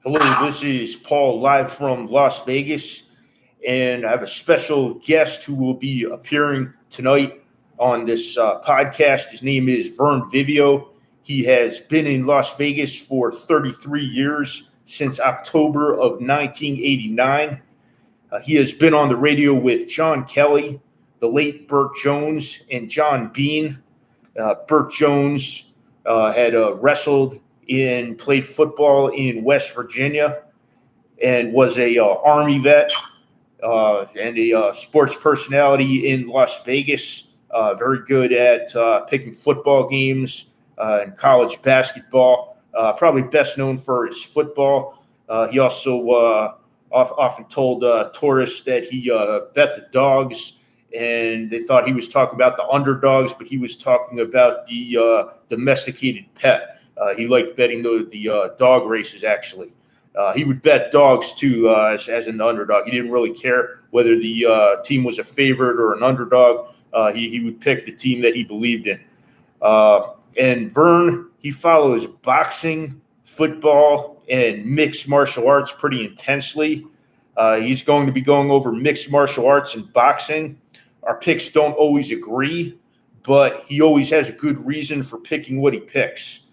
Hello, this is Paul live from Las Vegas, and I have a special guest who will be appearing tonight on this podcast. His name is Vern Vivio. He has been in Las Vegas for 33 years, since October of 1989. He has been on the radio with John Kelly, the late Burt Jones, and John Bean. Burt Jones had wrestled and played football in West Virginia and was a Army vet and a sports personality in Las Vegas. Very good at picking football games and college basketball. Probably best known for his football. He also often told tourists that he bet the dogs, and they thought he was talking about the underdogs, but he was talking about the domesticated pet. He liked betting the dog races, actually. He would bet dogs, too, as an underdog. He didn't really care whether the team was a favorite or an underdog. He would pick the team that he believed in. And Vern, he follows boxing, football, and mixed martial arts pretty intensely. He's going to be going over mixed martial arts and boxing. Our picks don't always agree, but he always has a good reason for picking what he picks.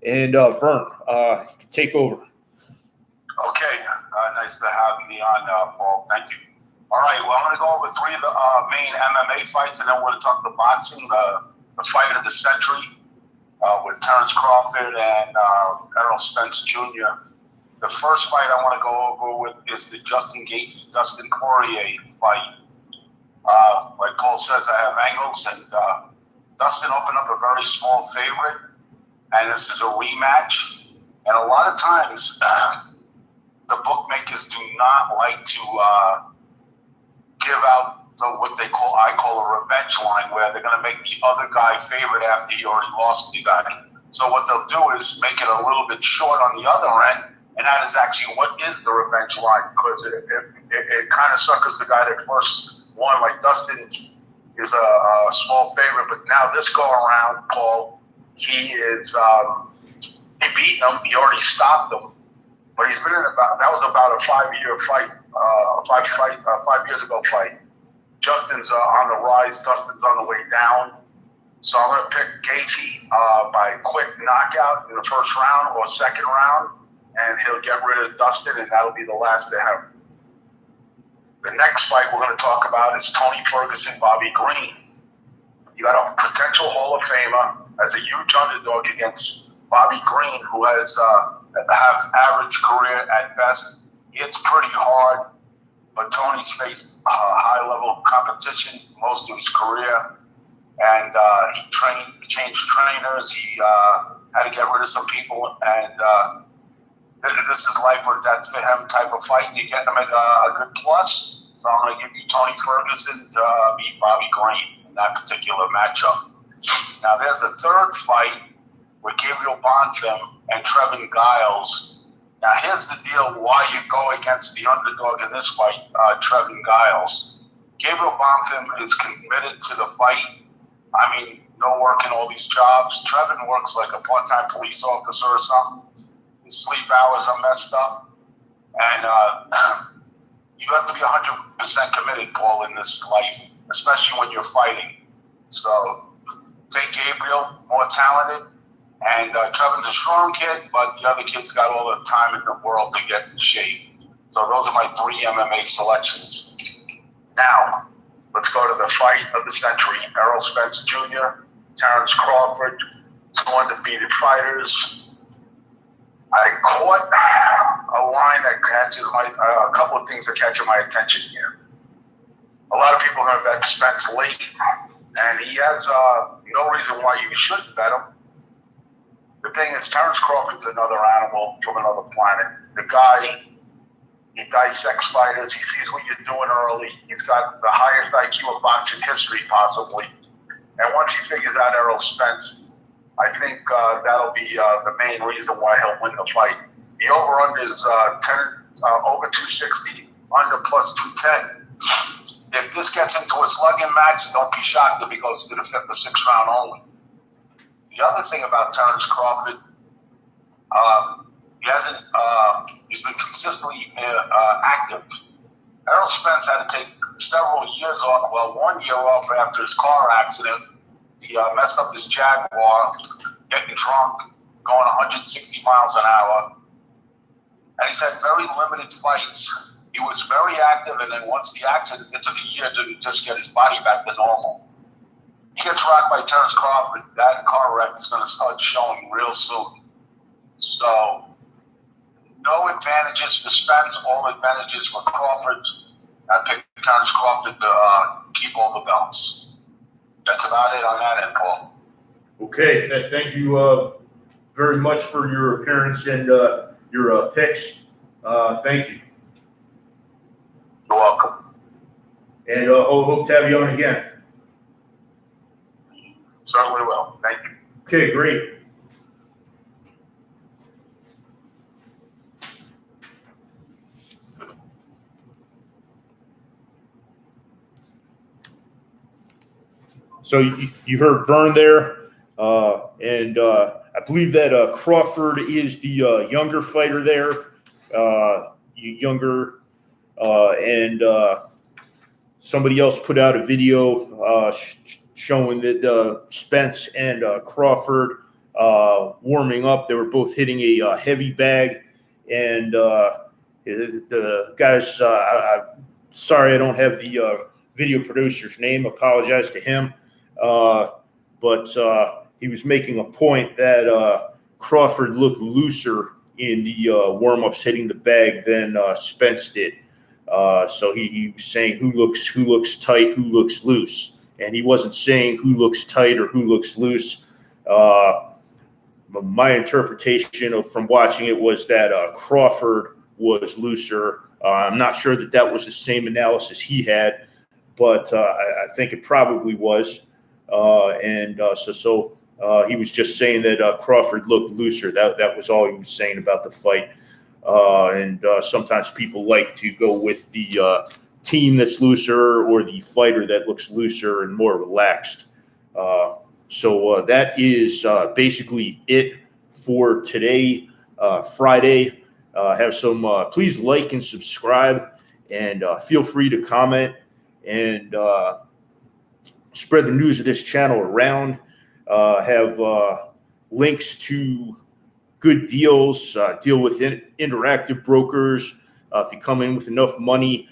And Vern, you can take over. Okay, nice to have me on, Paul. Thank you. All right, well, I'm going to go over three of the main MMA fights, and then we're going to talk the boxing, the fight of the century with Terrence Crawford and Errol Spence Jr. The first fight I want to go over with is the Justin Gaethje-Dustin Poirier fight. Like Paul says, I have angles, and Dustin opened up a very small favorite, and this is a rematch. And a lot of times, the bookmakers do not like to give out what I call a revenge line, where they're going to make the other guy favorite after he already lost the guy. So what they'll do is make it a little bit short on the other end, and that is actually what is the revenge line, because it kind of suckers the guy that first won. Like Dustin is a small favorite, but now this go around, Paul, he beat him. He already stopped him, but he's been in that was about a 5-year fight, 5 years ago fight. Justin's on the rise. Dustin's on the way down. So I'm going to pick Gaethje by quick knockout in the first round or second round, and he'll get rid of Dustin, and that'll be the last of him. The next fight we're going to talk about is Tony Ferguson, Bobby Green. You got a potential Hall of Famer as a huge underdog against Bobby Green, who has average career at best. Hits pretty hard, but Tony's faced high-level competition most of his career, and he changed trainers. He had to get rid of some people, and this is life or death for him type of fight. You get him at a good plus, so I'm going to give you Tony Ferguson to beat Bobby Green in that particular matchup. Now, there's a third fight with Gabriel Bonfim and Trevin Giles. Now, here's the deal why you go against the underdog in this fight, Trevin Giles. Gabriel Bonfim is committed to the fight. I mean, no working all these jobs. Trevin works like a part-time police officer or something. His sleep hours are messed up. And you have to be 100% committed, Paul, in this life, especially when you're fighting. So take Gabriel, more talented. And Trevin's a strong kid, but the other kid's got all the time in the world to get in shape. So those are my three MMA selections. Now, let's go to the fight of the century. Errol Spence Jr., Terrence Crawford, two undefeated fighters. I caught a line that catches a couple of things that catch my attention here. A lot of people are going to bet Spence late, and he has no reason why you shouldn't bet him. The thing is, Terrence Crawford's another animal from another planet. The guy, he dissects fighters. He sees what you're doing early. He's got the highest IQ of boxing history, possibly. And once he figures out Errol Spence, I think that'll be the main reason why he'll win the fight. The over-under is over 260, under plus 210. If this gets into a slugging match, don't be shocked if he goes to the fifth or sixth round only. The other thing about Terrence Crawford, he hasn't He's been consistently active. Errol Spence had to take several years off, well, 1 year off after his car accident. He messed up his Jaguar, getting drunk, going 160 miles an hour. And he's had very limited fights. He was very active, and then once the accident, it took a year to just get his body back to normal. He gets rocked by Terrence Crawford. That car wreck is going to start showing real soon. So, no advantages for Spence, all advantages for Crawford. I picked Terrence Crawford to keep all the belts. That's about it on that end, Paul. Okay, thank you very much for your appearance and your picks. Thank you. You're welcome. And hope to have you on again. Certainly will. Thank you. Okay, great. So you heard Vern there, and I believe that Crawford is the younger fighter there, and somebody else put out a video showing that Spence and Crawford warming up. They were both hitting a heavy bag, and the guys. I'm sorry, I don't have the video producer's name. Apologize to him. But he was making a point that Crawford looked looser in the warm-ups hitting the bag than Spence did. So he was saying who looks tight, who looks loose, and he wasn't saying who looks tight or who looks loose. My interpretation from watching it was that Crawford was looser. I'm not sure that was the same analysis he had, but I think it probably was. So he was just saying that Crawford looked looser. That was all he was saying about the fight. And sometimes people like to go with the team that's looser or the fighter that looks looser and more relaxed. So that is basically it for today, Friday. Have some. Please like and subscribe, and feel free to comment and spread the news of this channel around. Have links to good deals. Deal with interactive brokers. If you come in with enough money,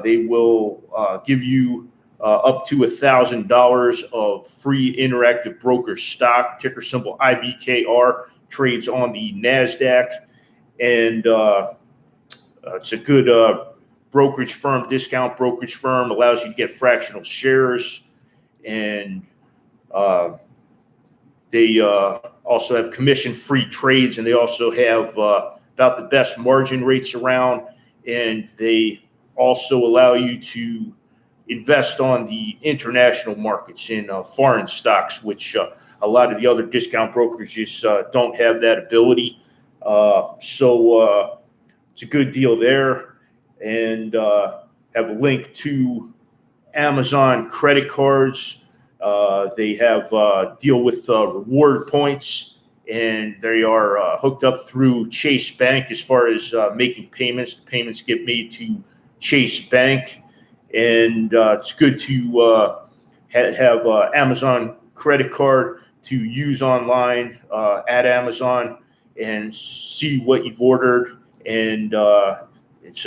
they will give you up to $1,000 of free interactive broker stock. Ticker symbol IBKR, trades on the NASDAQ. And it's a good brokerage firm, discount brokerage firm, allows you to get fractional shares. And they also have commission-free trades, and they also have about the best margin rates around. And they also allow you to invest on the international markets in foreign stocks, which a lot of the other discount brokerages don't have that ability. So it's a good deal there. And have a link to Amazon credit cards. They have deal with reward points, and they are hooked up through Chase Bank as far as making payments. The payments get made to Chase Bank, and it's good to have Amazon credit card to use online at Amazon and see what you've ordered, and it's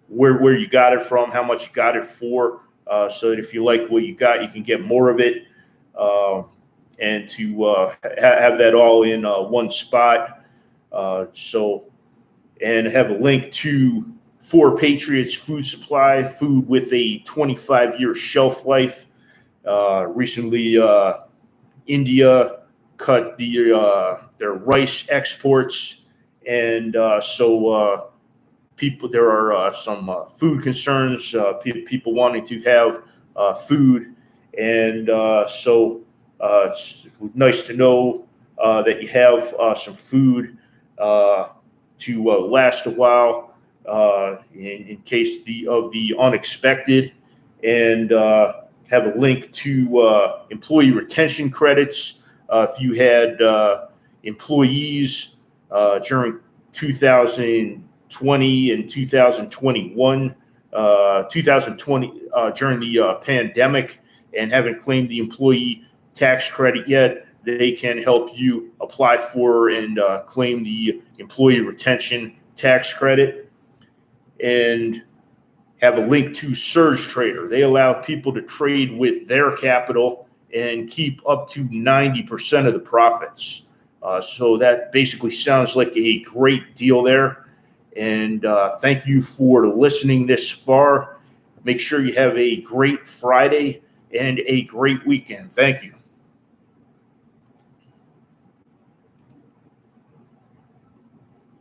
where you got it from, how much you got it for, so that if you like what you got, you can get more of it, and to have that all in one spot. And have a link to For Patriots Food Supply, food with a 25-year shelf life. Recently, India cut their rice exports, and so there are some food concerns, people wanting to have food, and so it's nice to know that you have some food to last a while in case of the unexpected, and have a link to employee retention credits. If you had employees during 2020 and 2021, 2020 during the pandemic, and haven't claimed the employee tax credit yet, they can help you apply for and claim the employee retention tax credit. And have a link to Surge Trader. They allow people to trade with their capital and keep up to 90% of the profits. So that basically sounds like a great deal there. And thank you for listening this far. Make sure you have a great Friday and a great weekend. Thank you.